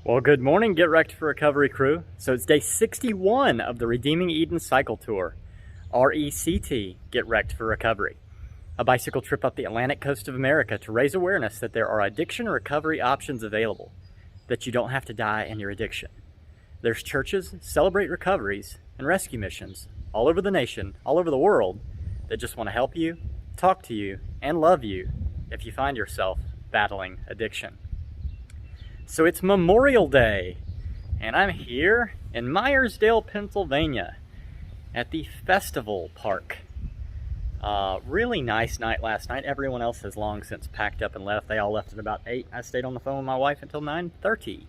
Well, good morning, Get Wrecked for Recovery crew. So it's day 61 of the Redeeming Eden Cycle Tour, RECT, Get Wrecked for Recovery. A bicycle trip up the Atlantic coast of America to raise awareness that there are addiction recovery options available, that you don't have to die in your addiction. There's churches, celebrate recoveries, and rescue missions all over the nation, all over the world, that just want to help you, talk to you, and love you if you find yourself battling addiction. So it's Memorial Day, and I'm here in Meyersdale, Pennsylvania at the Festival Park. Really nice night last night. Everyone else has long since packed up and left. They all left at about 8. I stayed on the phone with my wife until 9:30.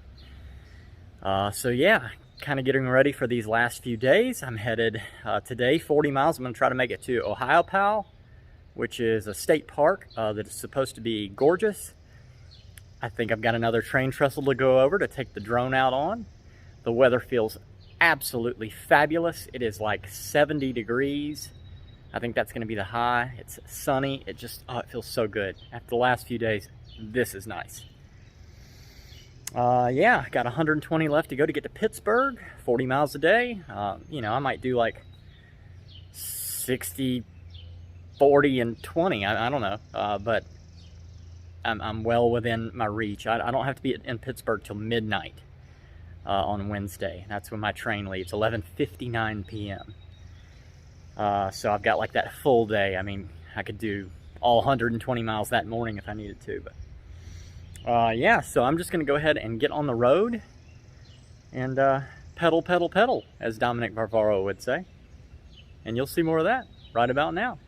So yeah, kind of getting ready for these last few days. I'm headed today 40 miles. I'm going to try to make it to Ohiopyle, which is a state park that is supposed to be gorgeous. I think I've got another train trestle to go over to take the drone out on. The weather feels absolutely fabulous. It is like 70 degrees. I think that's going to be the high. It's sunny. It just, it feels so good. After the last few days, this is nice. Yeah, got 120 left to go to get to Pittsburgh, 40 miles a day. You know, I might do like 60, 40, and 20. I don't know, but I'm well within my reach. I don't have to be in Pittsburgh till midnight on Wednesday. That's when my train leaves, 11:59 p.m. So I've got like that full day. I mean, I could do all 120 miles that morning if I needed to. But yeah, so I'm just going to go ahead and get on the road and pedal, pedal, pedal, as Dominic Varvaro would say. And you'll see more of that right about now.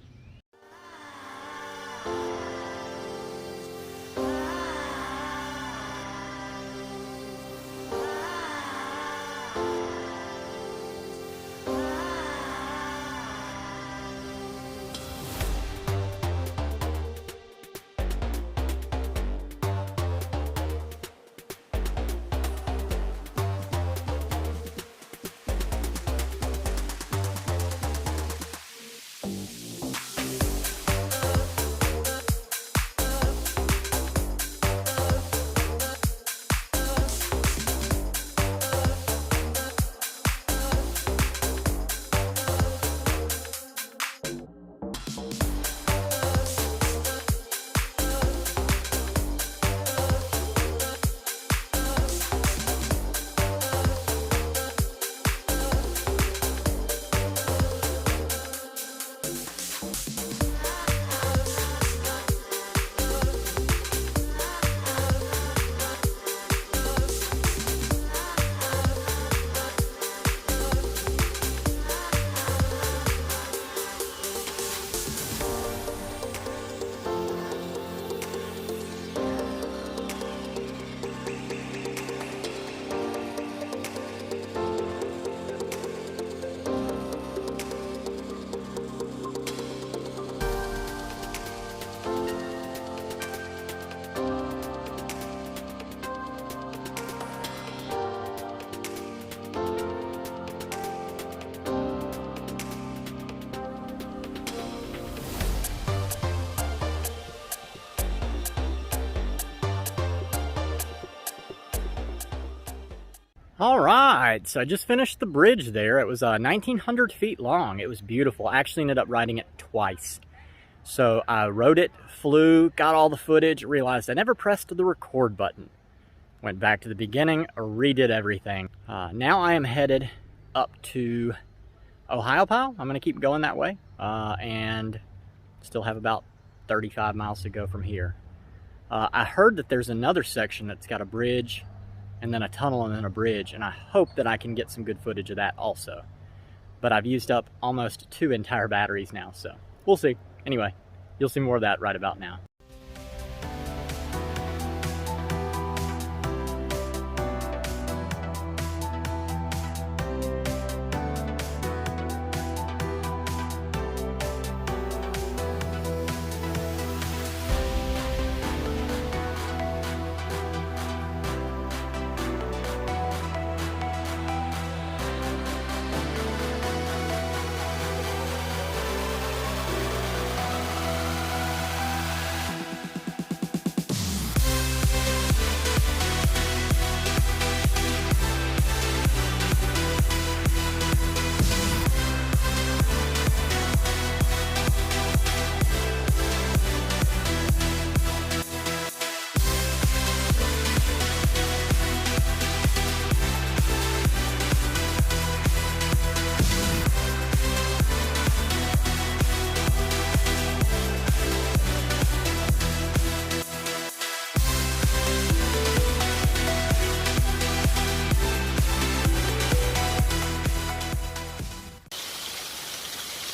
All right, so I just finished the bridge there. It was 1,900 feet long. It was beautiful. I actually ended up riding it twice. So I rode it, flew, got all the footage, realized I never pressed the record button. Went back to the beginning, redid everything. Now I am headed up to Ohiopyle. I'm gonna keep going that way and still have about 35 miles to go from here. I heard that there's another section that's got a bridge and then a tunnel and then a bridge, and I hope that I can get some good footage of that also. But I've used up almost 2 entire batteries now, so we'll see. Anyway, you'll see more of that right about now.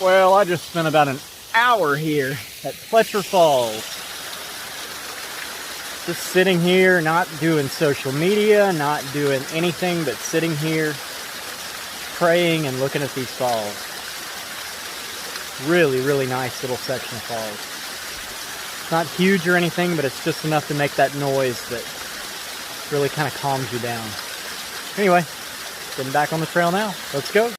Well, I just spent about an hour here at Fletcher Falls. Just sitting here, not doing social media, not doing anything but sitting here, praying and looking at these falls. Really, really nice little section of falls. It's not huge or anything, but it's just enough to make that noise that really kind of calms you down. Anyway, getting back on the trail now. Let's go.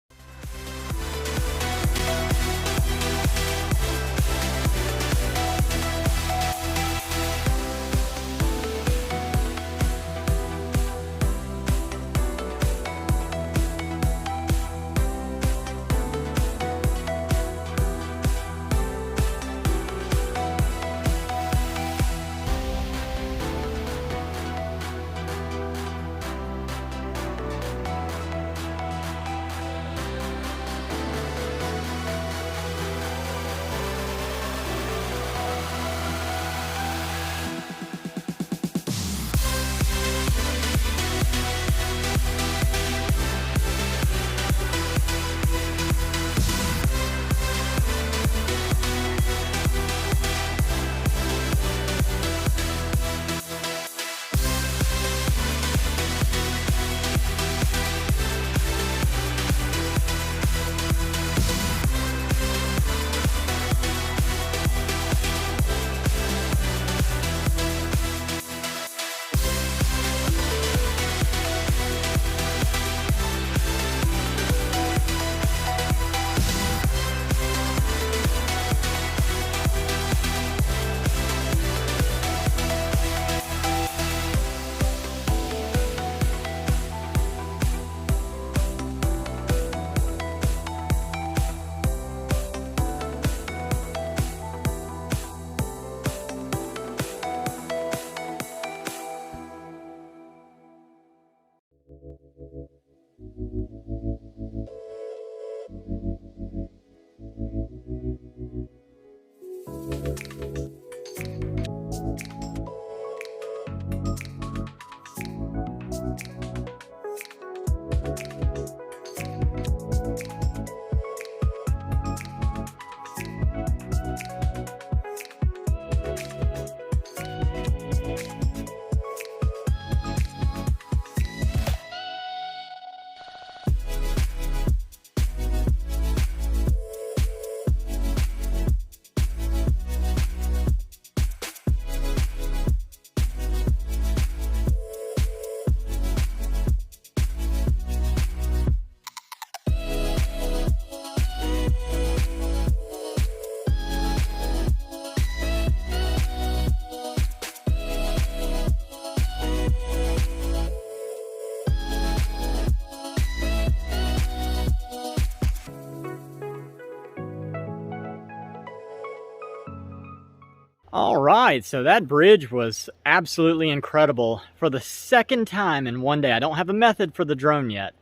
All right, so that bridge was absolutely incredible. For the second time in one day, I don't have a method for the drone yet.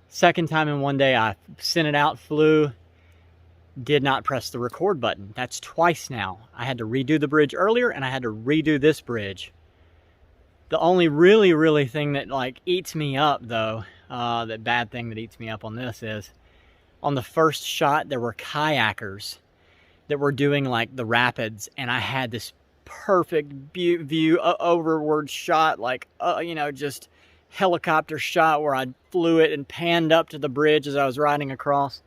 Second time in one day, I sent it out, flew, did not press the record button. That's twice now. I had to redo the bridge earlier, and I had to redo this bridge. The only really thing that like eats me up though, the bad thing that eats me up on this is, on the first shot, there were kayakers that were doing like the rapids, and I had this perfect view overward shot, like you know, just helicopter shot where I flew it and panned up to the bridge as I was riding across.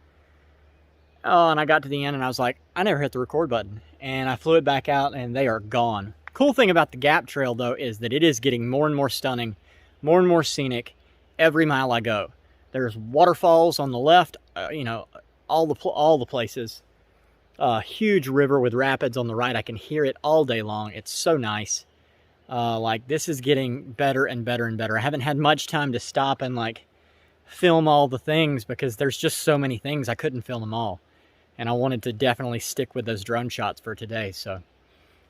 Oh, and I got to the end and I was like, I never hit the record button, and I flew it back out and they are gone. Cool thing about the Gap Trail though is that it is getting more and more stunning, more and more scenic every mile I go. There's waterfalls on the left, you know, all the places. Huge river with rapids on the right. I can hear it all day long. It's so nice. Like, this is getting better and better and better. I haven't had much time to stop and like film all the things because there's just so many things. I couldn't film them all, and I wanted to definitely stick with those drone shots for today. So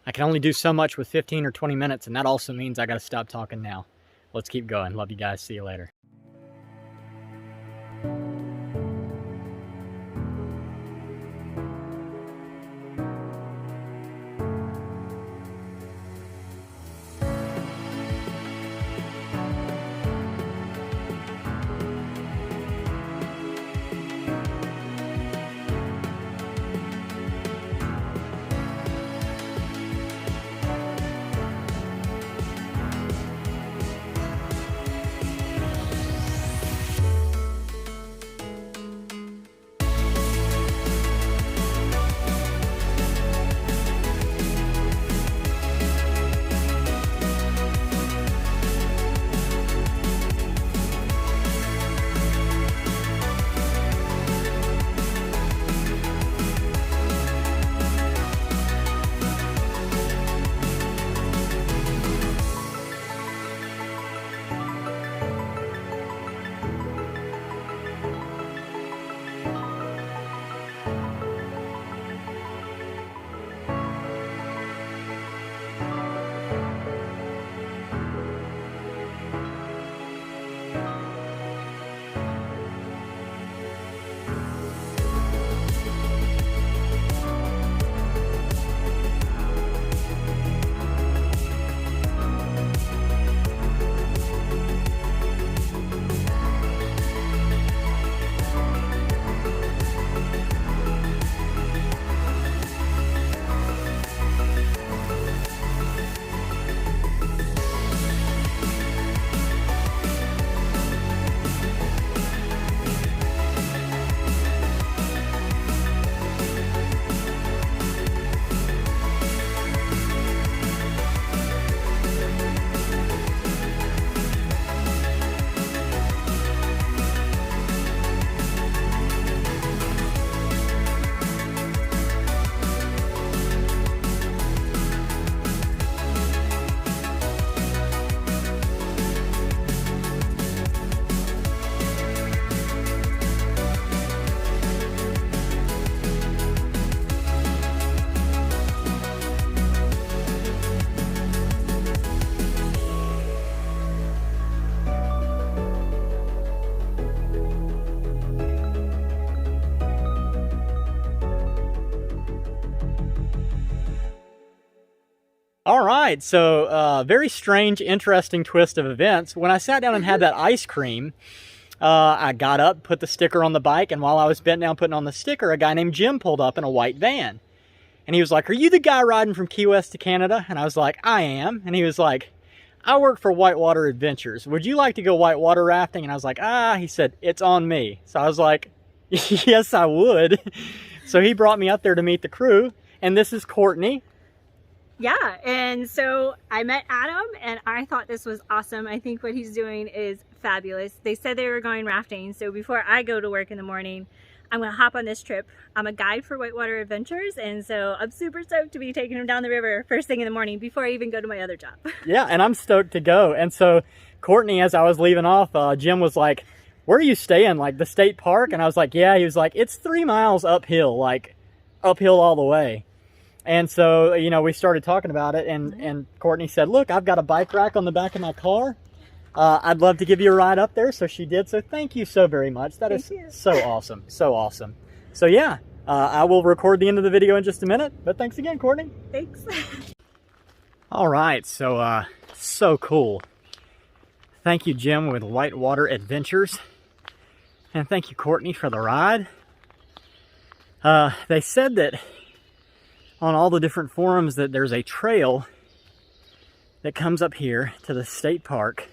I can only do so much with 15 or 20 minutes, and that also means I got to stop talking now. Let's keep going. Love you guys. See you later. All right, so very strange, interesting twist of events. When I sat down and had that ice cream, I got up, put the sticker on the bike, and while I was bent down putting on the sticker, a guy named Jim pulled up in a white van. And he was like, "Are you the guy riding from Key West to Canada?" And I was like, "I am." And he was like, "I work for Whitewater Adventures. Would you like to go whitewater rafting?" And I was like, he said, "It's on me." So I was like, "Yes, I would." So he brought me up there to meet the crew. And this is Courtney. Yeah, and so I met Adam and I thought this was awesome. I think what he's doing is fabulous. They said they were going rafting, so before I go to work in the morning, I'm gonna hop on this trip. I'm a guide for Whitewater Adventures, and so I'm super stoked to be taking him down the river first thing in the morning before I even go to my other job. Yeah, and I'm stoked to go. And so Courtney, as I was leaving off, Jim was like, "Where are you staying? Like the state park?" And I was like, "Yeah." He was like, "It's 3 miles uphill, like uphill all the way." And so, you know, we started talking about it, and Courtney said, "Look, I've got a bike rack on the back of my car. I'd love to give you a ride up there." So she did. So thank you so very much. That is so awesome. So awesome. So yeah, I will record the end of the video in just a minute. But thanks again, Courtney. Thanks. All right. So, so cool. Thank you, Jim, with Whitewater Adventures. And thank you, Courtney, for the ride. They said that on all the different forums that there's a trail that comes up here to the state park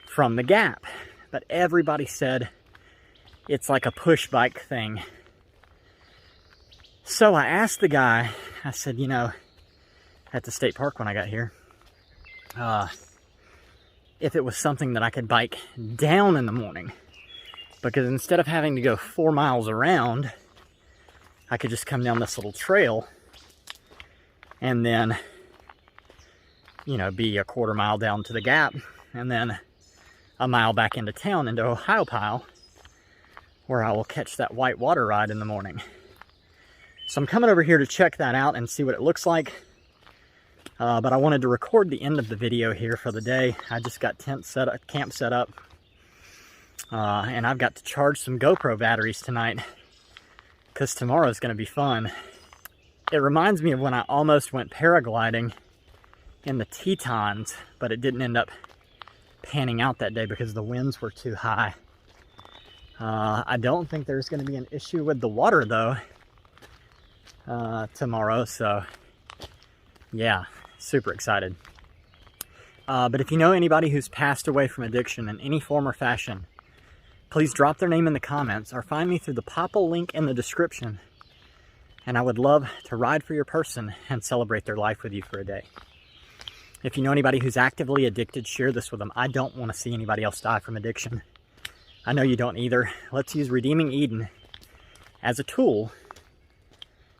from the Gap, but everybody said it's like a push bike thing. So I asked the guy, I said, you know, at the state park when I got here, if it was something that I could bike down in the morning, because instead of having to go 4 miles around, I could just come down this little trail and then, you know, be a 1/4 mile down to the Gap and then a mile back into town into Ohiopyle, where I will catch that whitewater ride in the morning. So I'm coming over here to check that out and see what it looks like. But I wanted to record the end of the video here for the day. I just got camp set up. And I've got to charge some GoPro batteries tonight, because tomorrow is going to be fun. It reminds me of when I almost went paragliding in the Tetons, but it didn't end up panning out that day because the winds were too high. I don't think there's going to be an issue with the water, though, tomorrow, so yeah, super excited. But if you know anybody who's passed away from addiction in any form or fashion, please drop their name in the comments or find me through the Popple link in the description. And I would love to ride for your person and celebrate their life with you for a day. If you know anybody who's actively addicted, share this with them. I don't want to see anybody else die from addiction. I know you don't either. Let's use Redeeming Eden as a tool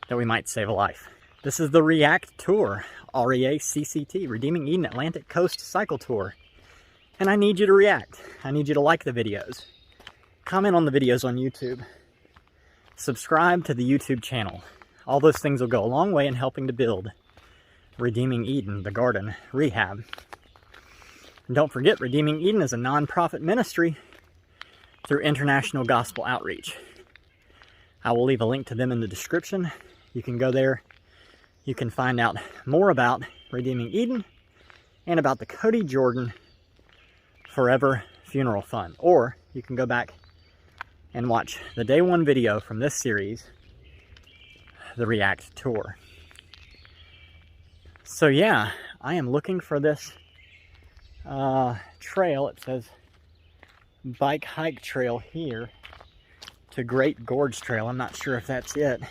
that we might save a life. This is the REACCT Tour, REACCT, Redeeming Eden Atlantic Coast Cycle Tour. And I need you to react. I need you to like the videos. Comment on the videos on YouTube. Subscribe to the YouTube channel. All those things will go a long way in helping to build Redeeming Eden, the garden rehab. And don't forget, Redeeming Eden is a non-profit ministry through International Gospel Outreach. I will leave a link to them in the description. You can go there. You can find out more about Redeeming Eden and about the Cody Jordan Forever Funeral Fund. Or you can go back and watch the day one video from this series, the REACCT Tour. So yeah, I am looking for this trail. It says bike hike trail here to Great Gorge Trail. I'm not sure if that's it,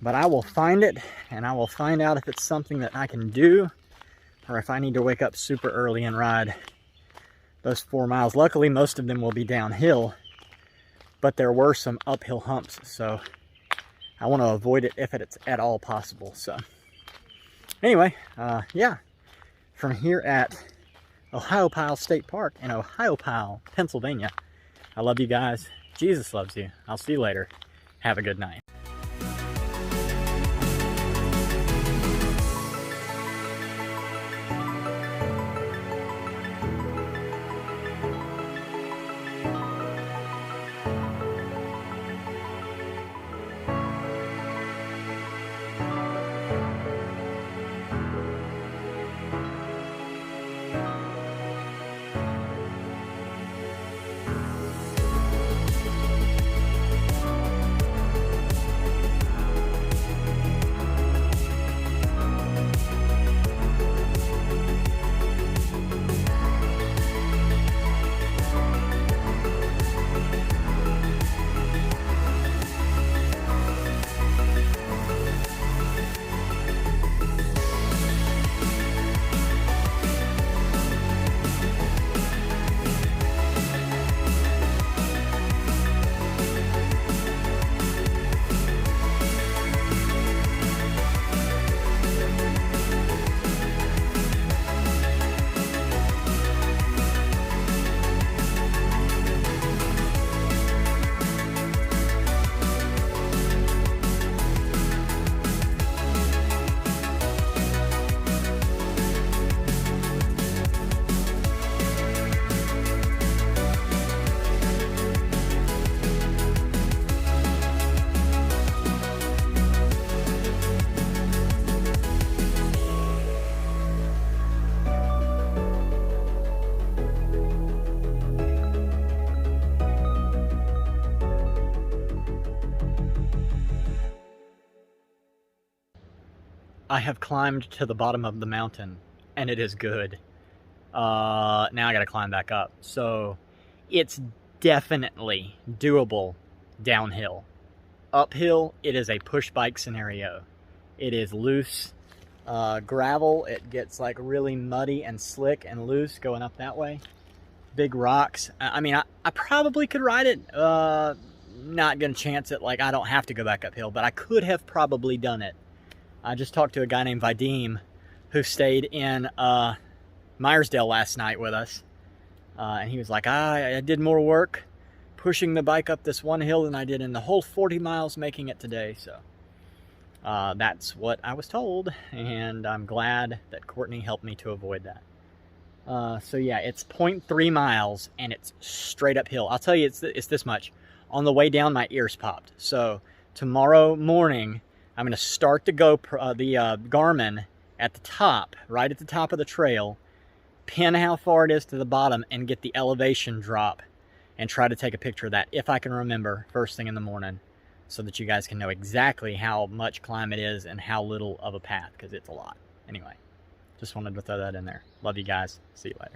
but I will find it and I will find out if it's something that I can do or if I need to wake up super early and ride those 4 miles. Luckily, most of them will be downhill, but there were some uphill humps, so I want to avoid it if it's at all possible. So anyway, yeah, from here at Ohiopyle State Park in Ohiopyle, Pennsylvania, I love you guys. Jesus loves you. I'll see you later. Have a good night. I have climbed to the bottom of the mountain, and it is good. Now I gotta climb back up. So it's definitely doable downhill. Uphill, it is a push bike scenario. It is loose gravel. It gets like really muddy and slick and loose going up that way. Big rocks. I mean, I probably could ride it. Not gonna chance it. Like, I don't have to go back uphill, but I could have probably done it. I just talked to a guy named Vadim who stayed in Meyersdale last night with us. And he was like, I did more work pushing the bike up this one hill than I did in the whole 40 miles making it today. So that's what I was told, and I'm glad that Courtney helped me to avoid that. So yeah, it's 0.3 miles and it's straight uphill. I'll tell you, it's this much. On the way down, my ears popped. So tomorrow morning, I'm going to start the Garmin at the top, right at the top of the trail, pin how far it is to the bottom, and get the elevation drop and try to take a picture of that, if I can remember, first thing in the morning, so that you guys can know exactly how much climb it is and how little of a path, because it's a lot. Anyway, just wanted to throw that in there. Love you guys. See you later.